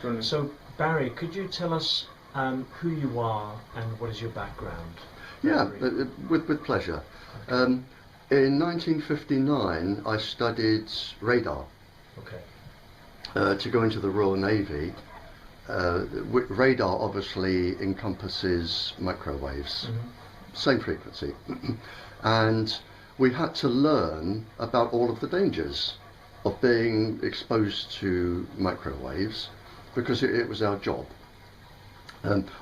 Brilliant. So, Barry, could you tell us who you are and what is your background? Yeah, with pleasure. Okay. In 1959, I studied radar Okay. to go into the Royal Navy. Radar obviously encompasses microwaves, same frequency, and we had to learn about all of the dangers of being exposed to microwaves because it was our job.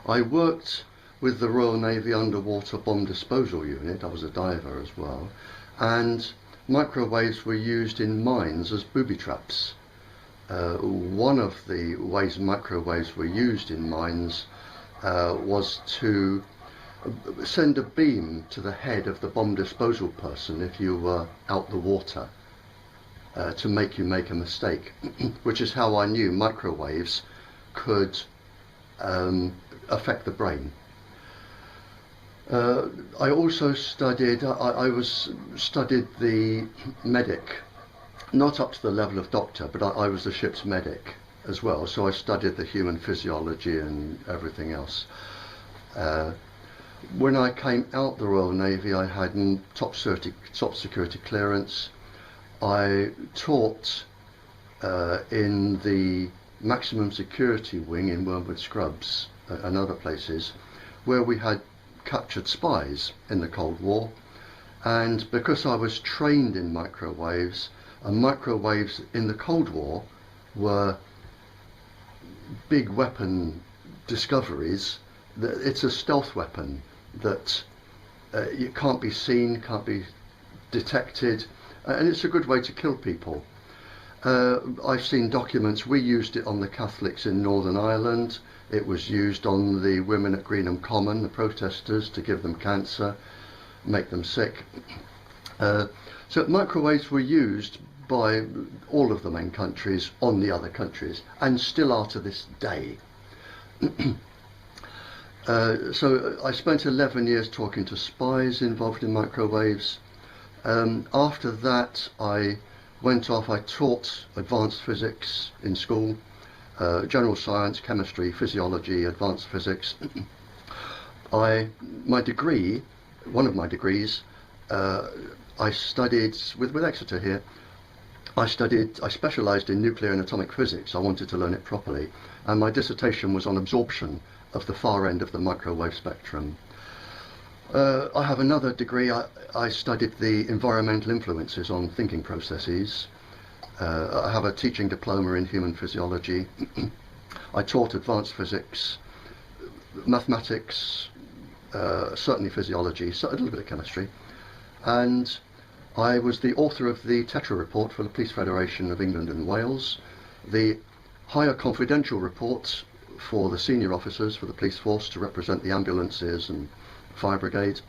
I worked with the Royal Navy Underwater Bomb Disposal Unit. I was a diver as well, and microwaves were used in mines as booby traps. One of the ways microwaves were used in mines was to send a beam to the head of the bomb disposal person if you were out the water to make you make a mistake, which is how I knew microwaves could affect the brain. I also studied the medic, not up to the level of doctor, but I was the ship's medic as well, so I studied the human physiology and everything else. When I came out the Royal Navy, I had top security clearance. I taught in the maximum security wing in Wormwood Scrubs and other places where we had captured spies in the Cold War, and because I was trained in microwaves, and microwaves in the Cold War were big weapon discoveries, it's a stealth weapon that you can't be seen, can't be detected, and it's a good way to kill people. I've seen documents. We used it on the Catholics in Northern Ireland. It was used on the women at Greenham Common, the protesters, to give them cancer, make them sick. So microwaves were used by all of the main countries on the other countries, and still are to this day. So I spent 11 years talking to spies involved in microwaves. After that, I went off. I taught advanced physics in school, general science, chemistry, physiology, advanced physics. My degree, one of my degrees, I studied with Exeter here. I specialised in nuclear and atomic physics. I wanted to learn it properly, and my dissertation was on absorption of the far end of the microwave spectrum. I have another degree. I studied the environmental influences on thinking processes. I have a teaching diploma in human physiology. I taught advanced physics, mathematics, certainly physiology, so a little bit of chemistry, and I was the author of the Tetra report for the Police Federation of England and Wales, the higher confidential reports for the senior officers for the police force to represent the ambulances and fire brigade,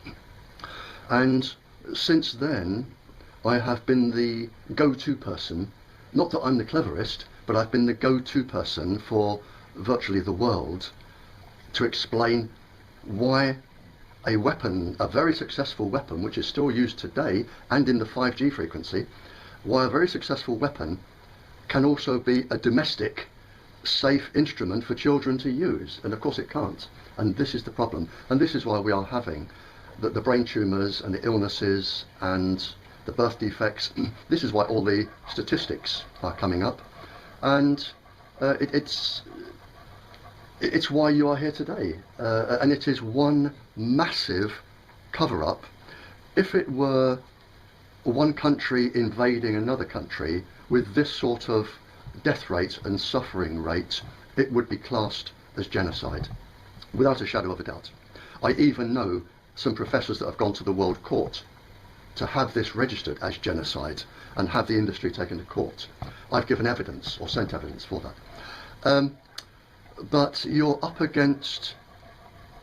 and since then I have been the go-to person, not that I'm the cleverest, but I've been the go-to person for virtually the world to explain why a weapon, a very successful weapon, which is still used today and in the 5G frequency, why a very successful weapon can also be a domestic, safe instrument for children to use. And of course it can't. And this is the problem. And this is why we are having the brain tumours and the illnesses and the birth defects. This is why all the statistics are coming up. And it's why you are here today, and it is one massive cover-up. If it were one country invading another country with this sort of death rate and suffering rate, it would be classed as genocide, without a shadow of a doubt. I even know some professors that have gone to the World Court to have this registered as genocide and have the industry taken to court. I've given evidence, or sent evidence for that. But you're up against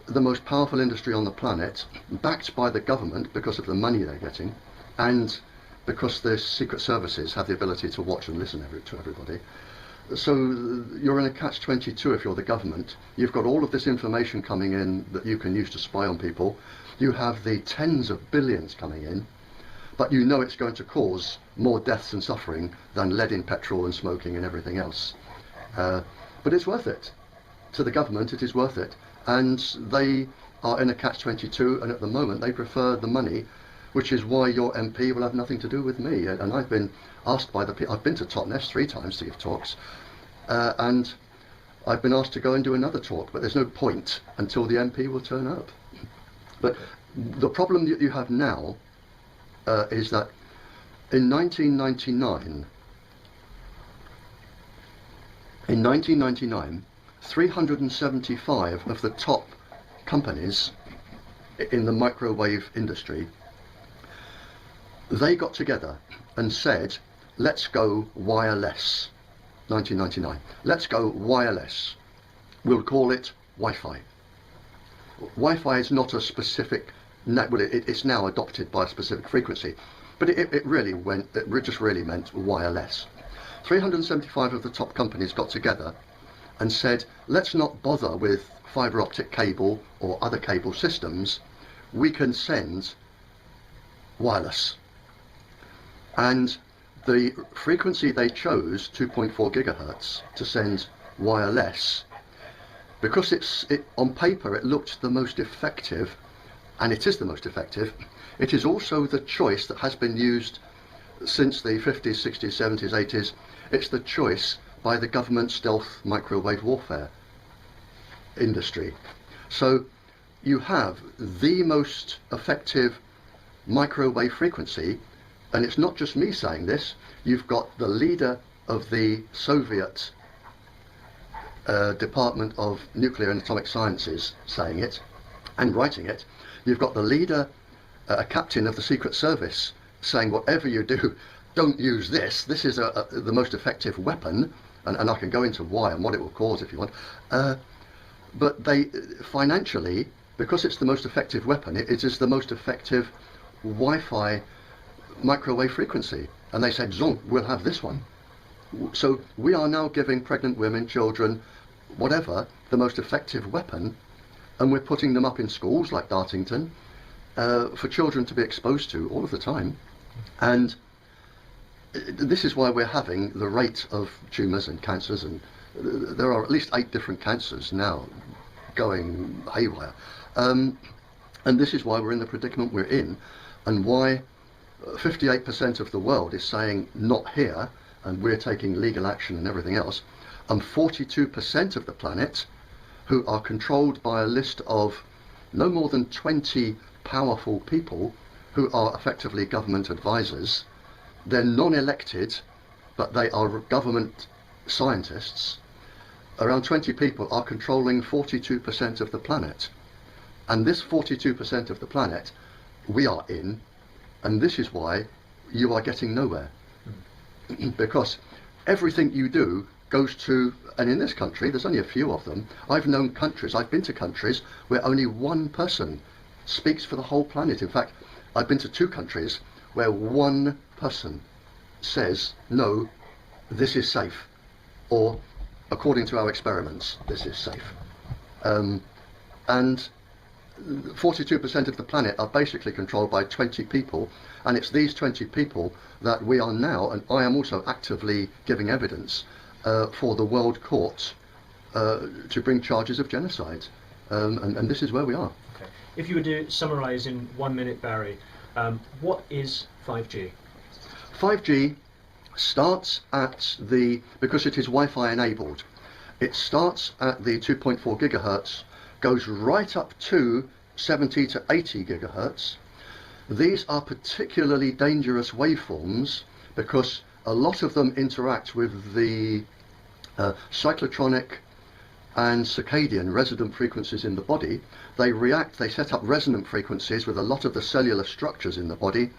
the most powerful industry on the planet, backed by the government because of the money they're getting, and because the secret services have the ability to watch and listen to everybody. So you're in a catch-22 if you're the government. You've got all of this information coming in that you can use to spy on people. You have the tens of billions coming in, but you know it's going to cause more deaths and suffering than lead in petrol and smoking and everything else. But it's worth it. To the government, it is worth it. And they are in a catch-22, and at the moment they prefer the money, which is why your MP will have nothing to do with me. And I've been asked by the people, I've been to Totnes 3 times to give talks, and I've been asked to go and do another talk, but there's no point until the MP will turn up. But the problem that you have now is that in 1999, 375 of the top companies in the microwave industry, they got together and said, let's go wireless. 1999. Let's go wireless. We'll call it Wi-Fi. Wi-Fi is not a specific, well, it's now adopted by a specific frequency, but it just really meant wireless. 375 of the top companies got together and said, let's not bother with fibre optic cable or other cable systems. We can send wireless. And the frequency they chose, 2.4 gigahertz, to send wireless, because on paper it looked the most effective, and it is the most effective. It is also the choice that has been used since the 50s, 60s, 70s, 80s. It's the choice by the government stealth microwave warfare industry. So you have the most effective microwave frequency, and it's not just me saying this. You've got the leader of the Soviet Department of Nuclear and Atomic Sciences saying it and writing it. You've got the leader, a captain of the Secret Service, saying whatever you do, don't use this. This is the most effective weapon, and I can go into why and what it will cause if you want. But they, financially, because it's the most effective weapon, it is the most effective Wi-Fi microwave frequency. And they said, Zong, we'll have this one. So we are now giving pregnant women, children, whatever, the most effective weapon, and we're putting them up in schools like Dartington for children to be exposed to all of the time. And this is why we're having the rate of tumours and cancers, and there are at least 8 different cancers now going haywire. And this is why we're in the predicament we're in, and why 58% of the world is saying not here, and we're taking legal action and everything else, and 42% of the planet, who are controlled by a list of no more than 20 powerful people who are effectively government advisors. They're non-elected, but they are government scientists. Around 20 people are controlling 42% of the planet. And this 42% of the planet we are in, and this is why you are getting nowhere. Because everything you do goes to, and in this country, there's only a few of them. I've known countries, I've been to countries where only one person speaks for the whole planet. In fact, I've been to 2 countries where one person says, no, this is safe, or according to our experiments, this is safe. And 42% of the planet are basically controlled by 20 people, and it's these 20 people that we are now, and I am also actively giving evidence for the World Court to bring charges of genocide, and this is where we are. Okay. If you were to summarise in 1 minute, Barry, what is 5G? 5G starts at because it is Wi-Fi enabled, it starts at the 2.4 gigahertz, goes right up to 70 to 80 gigahertz. These are particularly dangerous waveforms because a lot of them interact with the cyclotronic and circadian resonant frequencies in the body. They set up resonant frequencies with a lot of the cellular structures in the body.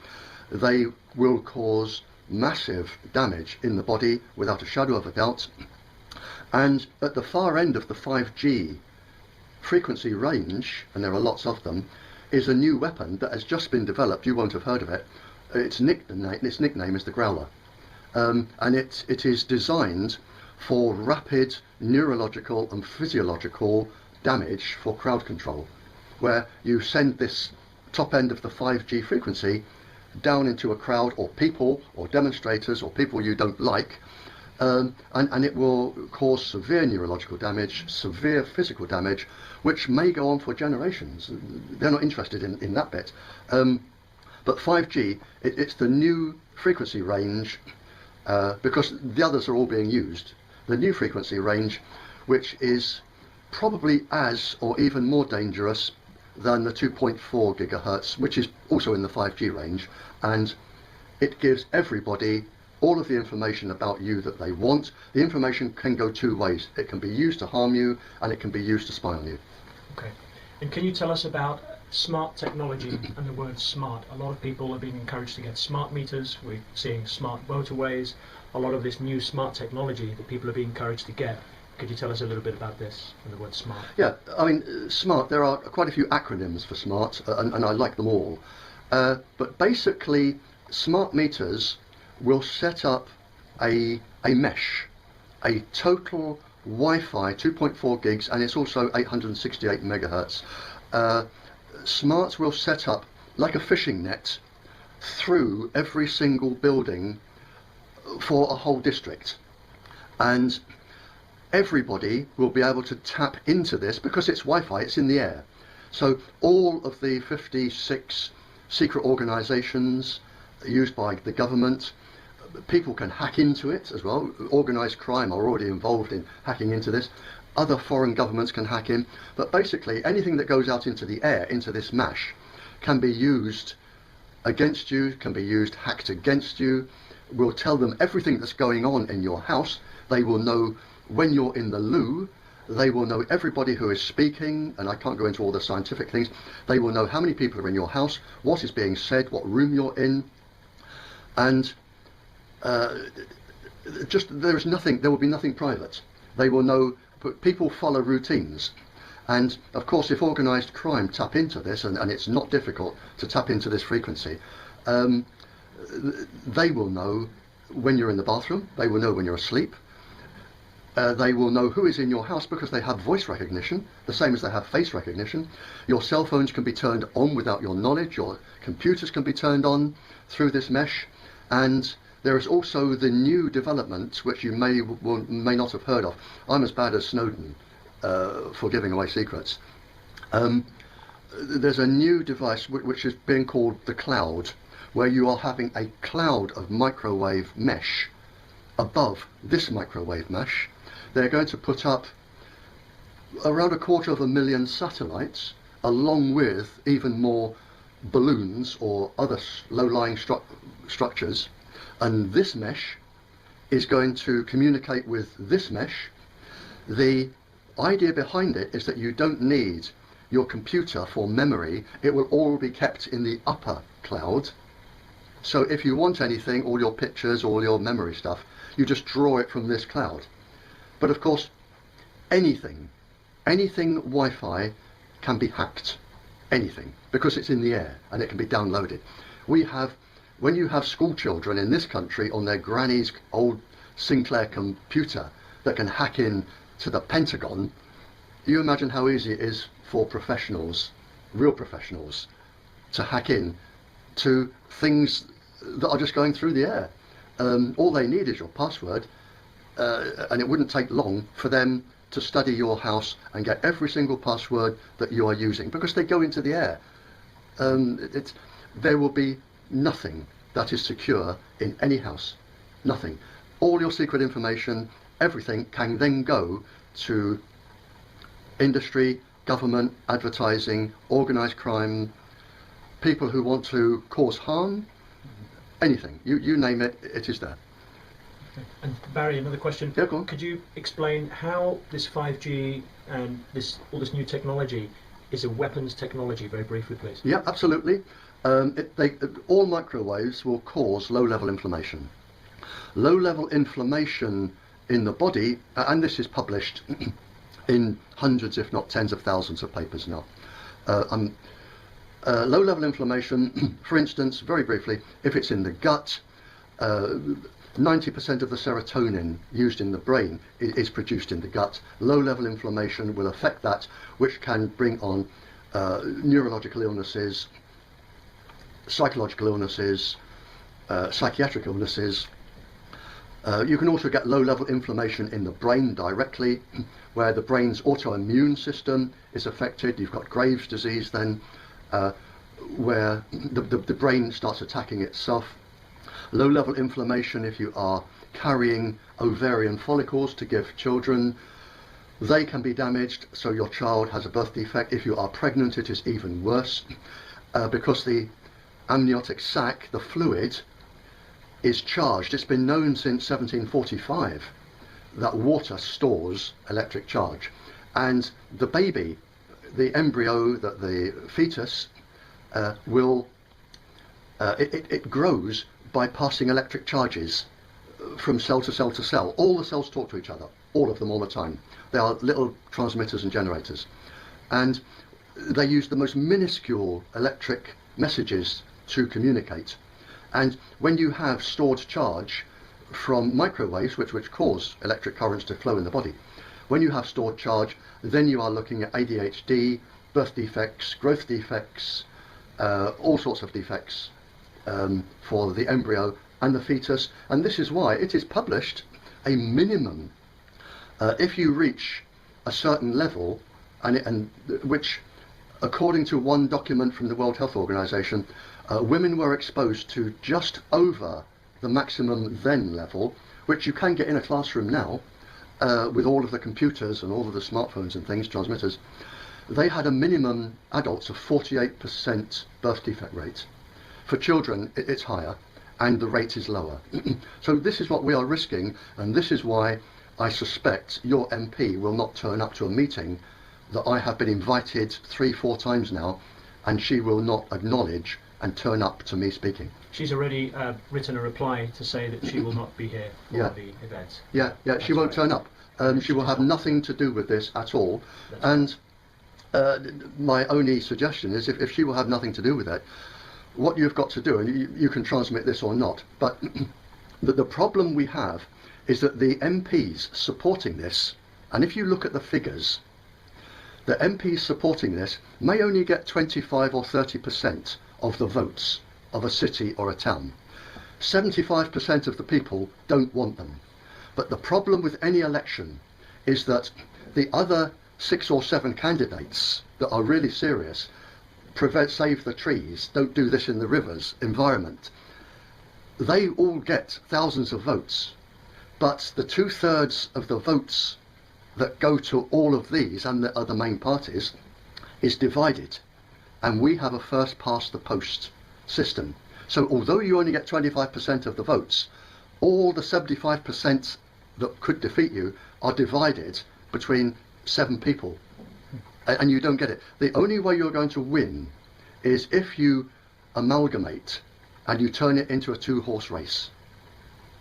They will cause massive damage in the body without a shadow of a doubt. And at the far end of the 5G frequency range, and there are lots of them, is a new weapon that has just been developed. You won't have heard of it. Its nickname is the Growler. And it is designed for rapid neurological and physiological damage for crowd control, where you send this top end of the 5G frequency down into a crowd, or people, or demonstrators, or people you don't like, and it will cause severe neurological damage, severe physical damage, which may go on for generations. They're not interested in that bit. But 5G, it's the new frequency range, because the others are all being used. The new frequency range, which is probably as or even more dangerous than the 2.4 gigahertz, which is also in the 5G range, and it gives everybody all of the information about you that they want. The information can go two ways. It can be used to harm you, and it can be used to spy on you. Okay. And can you tell us about smart technology and the word smart? A lot of people are being encouraged to get smart meters. We're seeing smart motorways. A lot of this new smart technology that people are being encouraged to get. Could you tell us a little bit about this and the word smart? Yeah, I mean, smart, there are quite a few acronyms for smart, and I like them all. But basically, smart meters will set up a mesh, a total Wi-Fi 2.4 gigs, and it's also 868 megahertz. Smarts will set up like a fishing net through every single building for a whole district, and everybody will be able to tap into this because it's Wi-Fi, it's in the air. So all of the 56 secret organisations used by the government, people can hack into it as well. Organised crime are already involved in hacking into this. Other foreign governments can hack in. But basically anything that goes out into the air, into this mesh, can be used against you, can be used hacked against you. We'll tell them everything that's going on in your house. They will know when you're in the loo. They will know everybody who is speaking, and I can't go into all the scientific things. They will know how many people are in your house, what is being said, what room you're in, and there will be nothing private. They will know, people follow routines. And of course, if organised crime tap into this, and it's not difficult to tap into this frequency, they will know when you're in the bathroom, they will know when you're asleep, they will know who is in your house because they have voice recognition, the same as they have face recognition. Your cell phones can be turned on without your knowledge, your computers can be turned on through this mesh, and there is also the new development which you may not have heard of. I'm as bad as Snowden for giving away secrets. There's a new device which is being called the cloud, where you are having a cloud of microwave mesh above this microwave mesh. They're going to put up around 250,000 satellites, along with even more balloons or other low-lying structures, and this mesh is going to communicate with this mesh. The idea behind it is that you don't need your computer for memory. It will all be kept in the upper cloud. So if you want anything, all your pictures, all your memory stuff, you just draw it from this cloud. But of course, anything Wi-Fi can be hacked, anything, because it's in the air and it can be downloaded. When you have school children in this country on their granny's old Sinclair computer that can hack in to the Pentagon, you imagine how easy it is for professionals, real professionals, to hack in to things that are just going through the air. All they need is your password, and it wouldn't take long for them to study your house and get every single password that you are using, because they go into the air. There will be nothing that is secure in any house. Nothing. All your secret information, everything can then go to industry, government, advertising, organised crime, people who want to cause harm, anything. You name it, it is there. Okay. And Barry, another question. Yeah, go on. Could you explain how this 5G and all this new technology is a weapons technology, very briefly, please? Yeah, absolutely. All microwaves will cause low-level inflammation. Low-level inflammation in the body, and this is published in hundreds, if not tens of thousands of papers now. Low-level inflammation, for instance, very briefly, if it's in the gut, 90% of the serotonin used in the brain is produced in the gut. Low-level inflammation will affect that, which can bring on neurological illnesses, psychological illnesses, psychiatric illnesses, You can also get low-level inflammation in the brain directly, where the brain's autoimmune system is affected. You've got Graves' disease then, where the brain starts attacking itself. Low-level inflammation if you are carrying ovarian follicles to give children. They can be damaged, so your child has a birth defect. If you are pregnant, it is even worse, because the amniotic sac, the fluid, is charged. It's been known since 1745 that water stores electric charge, and the baby, the embryo, the fetus, it grows by passing electric charges from cell to cell to cell. All the cells talk to each other, all of them, all the time. They are little transmitters and generators, and they use the most minuscule electric messages to communicate. And when you have stored charge from microwaves, which cause electric currents to flow in the body, when you have stored charge, then you are looking at ADHD, birth defects, growth defects, all sorts of defects for the embryo and the fetus. And this is why it is published a minimum. If you reach a certain level, and which, according to one document from the World Health Organization, women were exposed to just over the maximum then level, which you can get in a classroom now, with all of the computers and all of the smartphones and things, transmitters. They had a minimum, adults, of 48% birth defect rate. For children, it's higher, and the rate is lower. So this is what we are risking, and this is why I suspect your MP will not turn up to a meeting that I have been invited 3-4 times now, and she will not acknowledge and turn up to me speaking. She's already written a reply to say that she will not be here for the event. Yeah, That's she won't right. turn up. She will have nothing to do with this at all. And my only suggestion is, if she will have nothing to do with it, what you've got to do, and you can transmit this or not, but the problem we have is that the MPs supporting this, and if you look at the figures, the MPs supporting this may only get 25 or 30% of the votes of a city or a town. 75% of the people don't want them. But the problem with any election is that the other 6 or 7 candidates that are really serious, save the trees, don't do this in the rivers, environment, they all get thousands of votes. But the 2/3 of the votes that go to all of these and the other main parties is divided, and we have a first past the post system. So although you only get 25% of the votes, all the 75% that could defeat you are divided between 7 people, and you don't get it. The only way you're going to win is if you amalgamate and you turn it into a 2-horse race,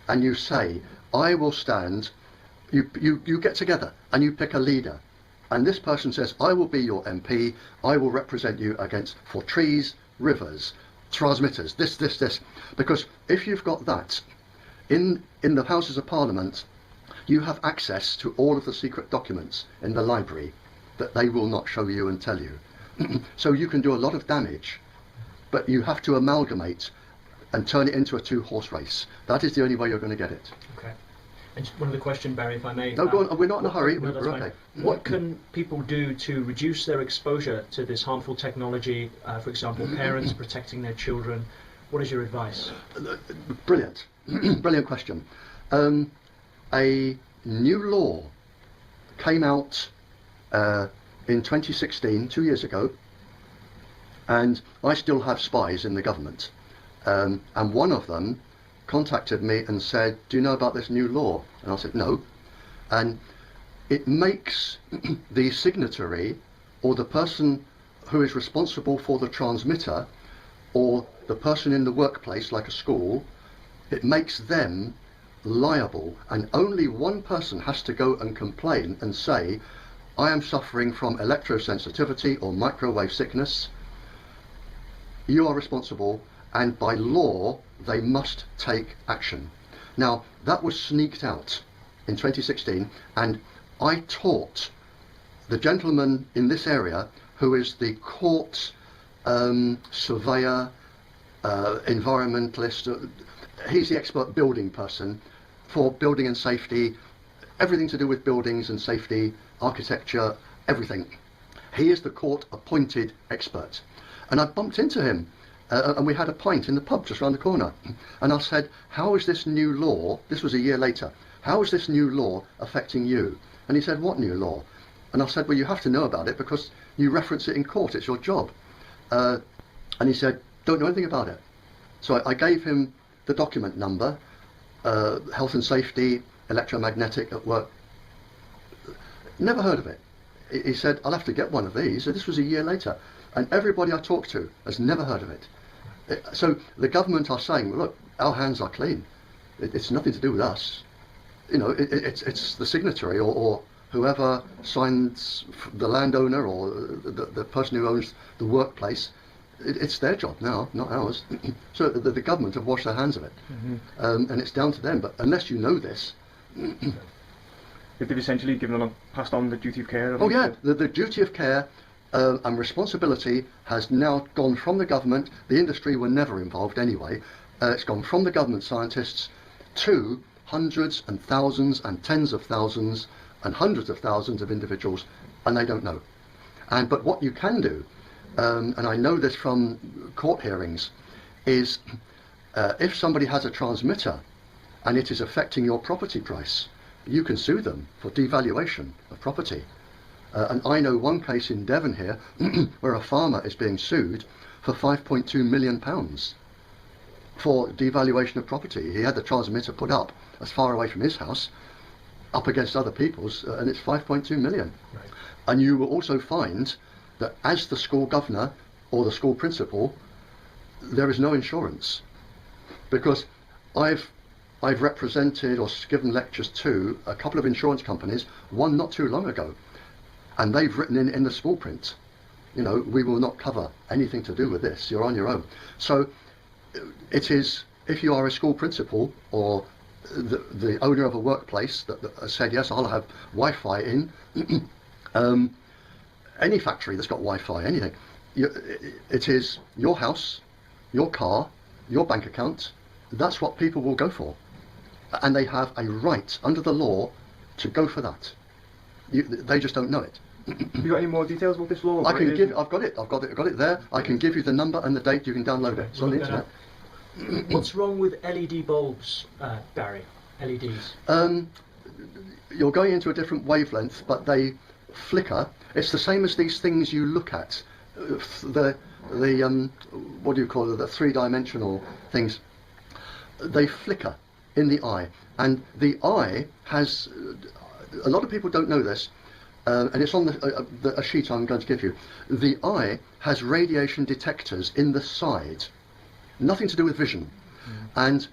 and you say, I will stand. You get together and you pick a leader, and this person says, I will be your MP, I will represent you for trees, rivers, transmitters, this. Because if you've got that in the Houses of Parliament, you have access to all of the secret documents in the library that they will not show you and tell you. So you can do a lot of damage, but you have to amalgamate and turn it into a 2-horse race. That is the only way you're going to get it. Okay. And just one other question, Barry, if I may. No, go on. We're not in a hurry. No, We're okay. What can people do to reduce their exposure to this harmful technology? For example, parents protecting their children. What is your advice? Brilliant. Brilliant question. A new law came out in 2016, 2 years ago, and I still have spies in the government. And one of them contacted me and said, do you know about this new law? And I said, no. And it makes the signatory, or the person who is responsible for the transmitter, or the person in the workplace, like a school, it makes them liable, and only one person has to go and complain and say, I am suffering from electrosensitivity or microwave sickness. You are responsible, and by law they must take action. Now, that was sneaked out in 2016, and I taught the gentleman in this area, who is the court surveyor, environmentalist, he's the expert building person, for building and safety, everything to do with buildings and safety, architecture, everything. He is the court-appointed expert. And I bumped into him, and we had a pint in the pub just round the corner. And I said, how is this new law, this was a year later, how is this new law affecting you? And he said, what new law? And I said, well, you have to know about it because you reference it in court, it's your job. And he said, don't know anything about it. So I gave him the document number, health and safety, electromagnetic at work. Never heard of it. He said, I'll have to get one of these. So this was a year later. And everybody I talked to has never heard of it. So the government are saying, well, look, our hands are clean. It's nothing to do with us. You know, it's the signatory or whoever signs, the landowner or the person who owns the workplace. It's their job now, not ours. So the government have washed their hands of it. And it's down to them. But unless you know this... They've essentially passed on the duty of care. Oh yeah, the duty of care and responsibility has now gone from the government. The industry were never involved anyway. It's gone from the government scientists to hundreds and thousands and tens of thousands and hundreds of thousands of individuals, and they don't know. But what you can do, and I know this from court hearings, is if somebody has a transmitter and it is affecting your property price, you can sue them for devaluation of property. And I know one case in Devon here where a farmer is being sued for £5.2 million for devaluation of property. He had the transmitter put up as far away from his house, up against other people's, and it's 5.2 million. Right. And you will also find that as the school governor or the school principal, there is no insurance, because I've represented or given lectures to a couple of insurance companies, one not too long ago, and they've written in the small print, you know, we will not cover anything to do with this, you're on your own. So it is, if you are a school principal or the owner of a workplace that has said, yes, I'll have Wi-Fi in, any factory that's got Wi-Fi, anything, it is your house, your car, your bank account, that's what people will go for. And they have a right under the law to go for that. They just don't know it. Have you got any more details about this law? I can give. I've got it there. I can give you the number and the date. You can download it. It's on the internet. What's wrong with LED bulbs, Barry? LEDs. You're going into a different wavelength, but they flicker. It's the same as these things you look at. The what do you call it? The three-dimensional things. They flicker in the eye, and the eye has. A lot of people don't know this, and it's on a sheet I'm going to give you. The eye has radiation detectors in the side, nothing to do with vision, and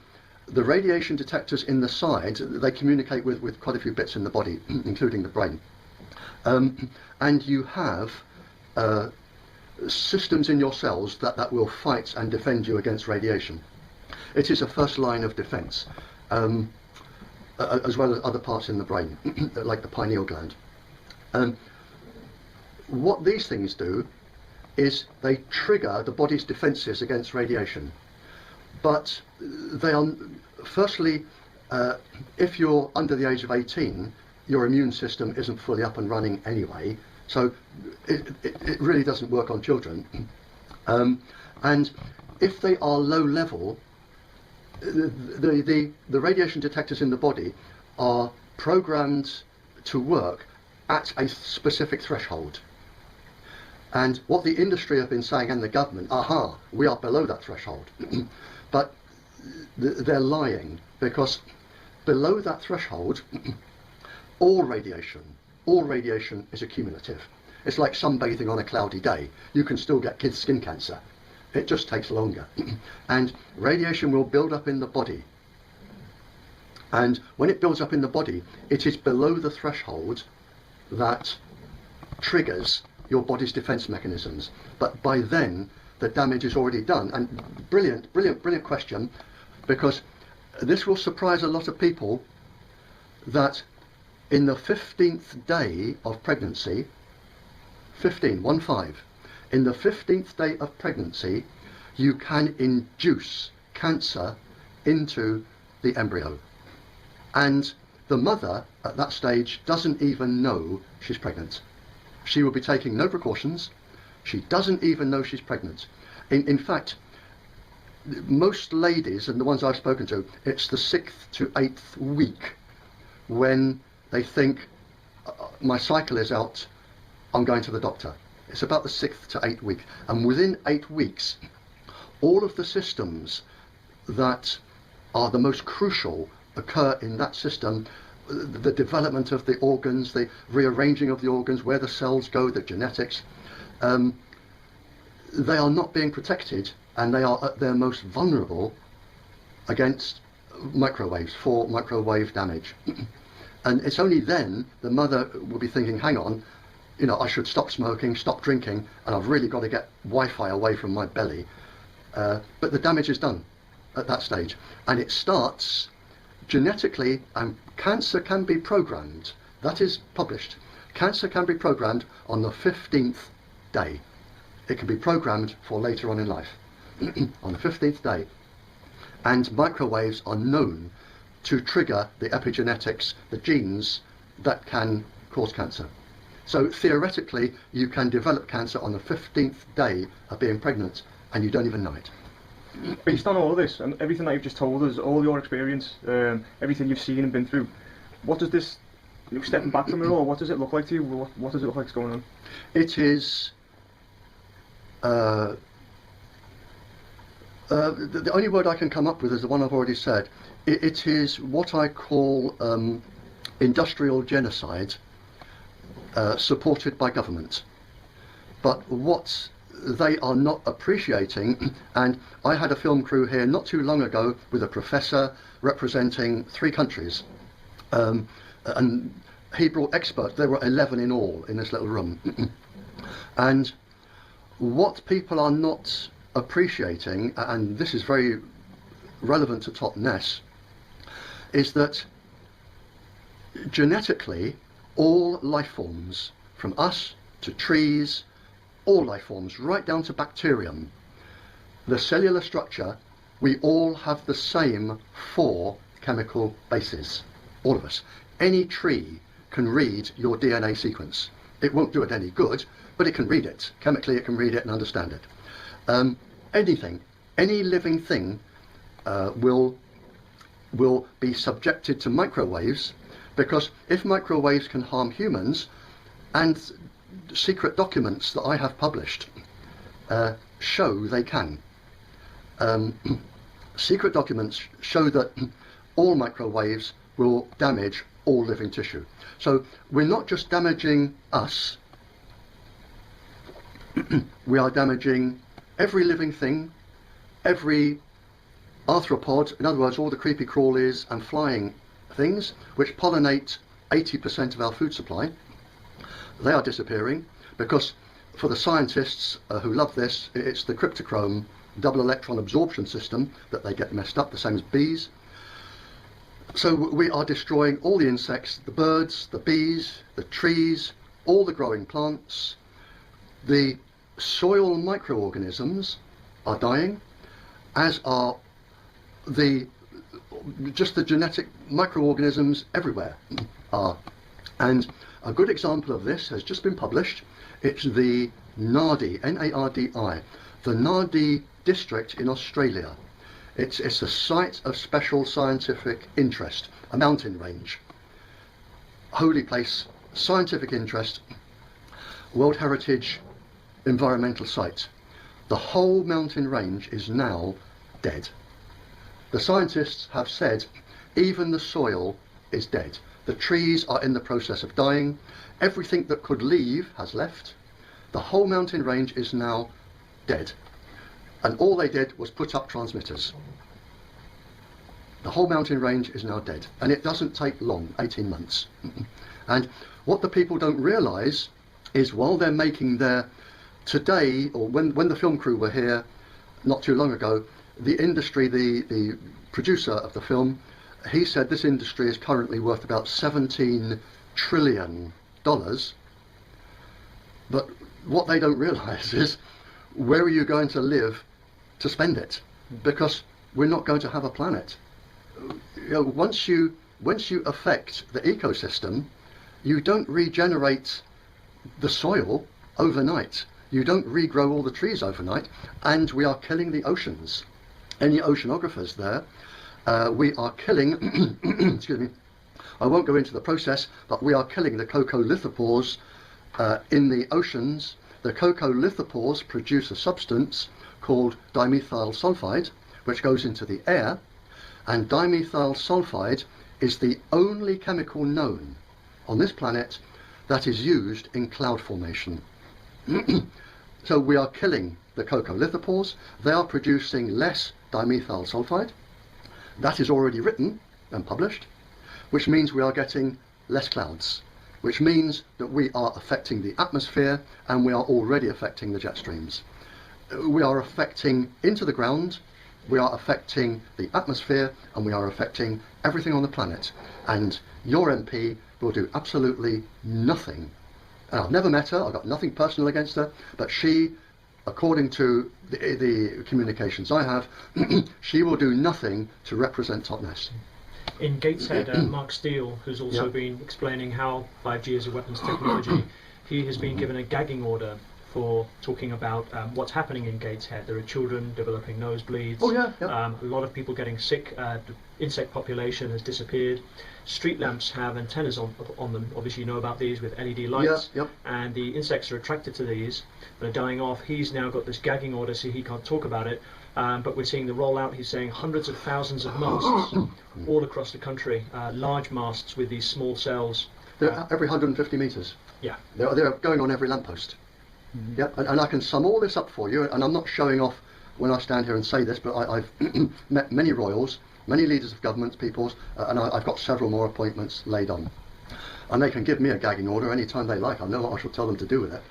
the radiation detectors in the side, they communicate with quite a few bits in the body, including the brain, and you have systems in your cells that will fight and defend you against radiation. It is a first line of defence. As well as other parts in the brain, like the pineal gland. What these things do is they trigger the body's defences against radiation. But they are, firstly, if you're under the age of 18, your immune system isn't fully up and running anyway, so it really doesn't work on children. And if they are low level, the radiation detectors in the body are programmed to work at a specific threshold. And what the industry have been saying, and the government, we are below that threshold. But they're lying, because below that threshold, all radiation is accumulative. It's like sunbathing on a cloudy day. You can still get kids' skin cancer. It just takes longer. And radiation will build up in the body. And when it builds up in the body, it is below the threshold that triggers your body's defense mechanisms. But by then, the damage is already done. And brilliant question, because this will surprise a lot of people, that in the 15th day of pregnancy, 15, in the 15th day of pregnancy, you can induce cancer into the embryo. And the mother at that stage doesn't even know she's pregnant. She will be taking no precautions. She doesn't even know she's pregnant. In fact, most ladies, and the ones I've spoken to, it's the 6th to 8th week when they think, my cycle is out, I'm going to the doctor. It's about the 6th to 8th week. And within 8 weeks, all of the systems that are the most crucial occur in that system. The development of the organs, the rearranging of the organs, where the cells go, the genetics, they are not being protected, and they are at their most vulnerable against microwaves, for microwave damage. And it's only then the mother will be thinking, hang on, you know, I should stop smoking, stop drinking, and I've really got to get Wi-Fi away from my belly. But the damage is done at that stage, and it starts genetically, and cancer can be programmed. That is published. Cancer can be programmed on the 15th day. It can be programmed for later on in life. On the 15th day. And microwaves are known to trigger the epigenetics, the genes that can cause cancer. So theoretically, you can develop cancer on the 15th day of being pregnant, and you don't even know it. Based on all of this and everything that you've just told us, all your experience, everything you've seen and been through, what does this, stepping back from it all, what does it look like to you? What does it look like is going on? It is the only word I can come up with is the one I've already said. It is what I call industrial genocide supported by government. But what they are not appreciating, and I had a film crew here not too long ago with a professor representing 3 countries, and he brought experts. There were 11 in all in this little room. And what people are not appreciating, and this is very relevant to Top Ness, is that genetically all life forms, from us to trees, all life forms, right down to bacterium, the cellular structure, we all have the same 4 chemical bases, all of us. Any tree can read your DNA sequence. It won't do it any good, but it can read it. Chemically it can read it and understand it. Anything, any living thing will be subjected to microwaves, because if microwaves can harm humans, and secret documents that I have published show they can. Secret documents show that all microwaves will damage all living tissue. So we're not just damaging us, we are damaging every living thing, every arthropod, in other words all the creepy crawlies and flying things which pollinate 80% of our food supply. They are disappearing because, for the scientists who love this, it's the cryptochrome double electron absorption system that they get messed up, the same as bees. So we are destroying all the insects, the birds, the bees, the trees, all the growing plants. The soil microorganisms are dying, as are just the genetic microorganisms everywhere are. And a good example of this has just been published. It's the Nardi, N-A-R-D-I, the Nardi district in Australia. It's a site of special scientific interest, a mountain range, holy place, scientific interest, World Heritage environmental site. The whole mountain range is now dead. The scientists have said even the soil is dead. The trees are in the process of dying. Everything that could leave has left. The whole mountain range is now dead. And all they did was put up transmitters. The whole mountain range is now dead. And it doesn't take long, 18 months. And what the people don't realise is, while they're making their, today, or when the film crew were here not too long ago, the industry, the producer of the film, he said this industry is currently worth about $17 trillion. But what they don't realise is, where are you going to live to spend it? Because we're not going to have a planet. You know, once you once you affect the ecosystem, you don't regenerate the soil overnight. You don't regrow all the trees overnight, and we are killing the oceans. Any oceanographers there, we are killing, excuse me, I won't go into the process, but we are killing the coccolithopores in the oceans. The coccolithopores produce a substance called dimethyl sulfide, which goes into the air, and dimethyl sulfide is the only chemical known on this planet that is used in cloud formation. So we are killing the coccolithopores. They are producing less dimethyl sulfide. That is already written and published, which means we are getting less clouds, which means that we are affecting the atmosphere, and we are already affecting the jet streams. We are affecting into the ground, we are affecting the atmosphere, and we are affecting everything on the planet. And your MP will do absolutely nothing. And I've never met her, I've got nothing personal against her, but she, according to the communications I have, she will do nothing to represent Totnes. In Gateshead, Mark Steele, who's also been explaining how 5G is a weapons technology, he has been given a gagging order for talking about what's happening in Gateshead. There are children developing nosebleeds, a lot of people getting sick, the insect population has disappeared. Street lamps have antennas on them, obviously you know about these, with LED lights, and the insects are attracted to these, they're dying off. He's now got this gagging order, so he can't talk about it, but we're seeing the rollout. He's saying hundreds of thousands of masts all across the country, large masts with these small cells. They're every 150 metres. Yeah. They're going on every lamppost. Yeah, and I can sum all this up for you, and I'm not showing off when I stand here and say this, but I've met many royals, many leaders of governments, peoples, and I've got several more appointments laid on. And they can give me a gagging order any time they like. I know what I shall tell them to do with it.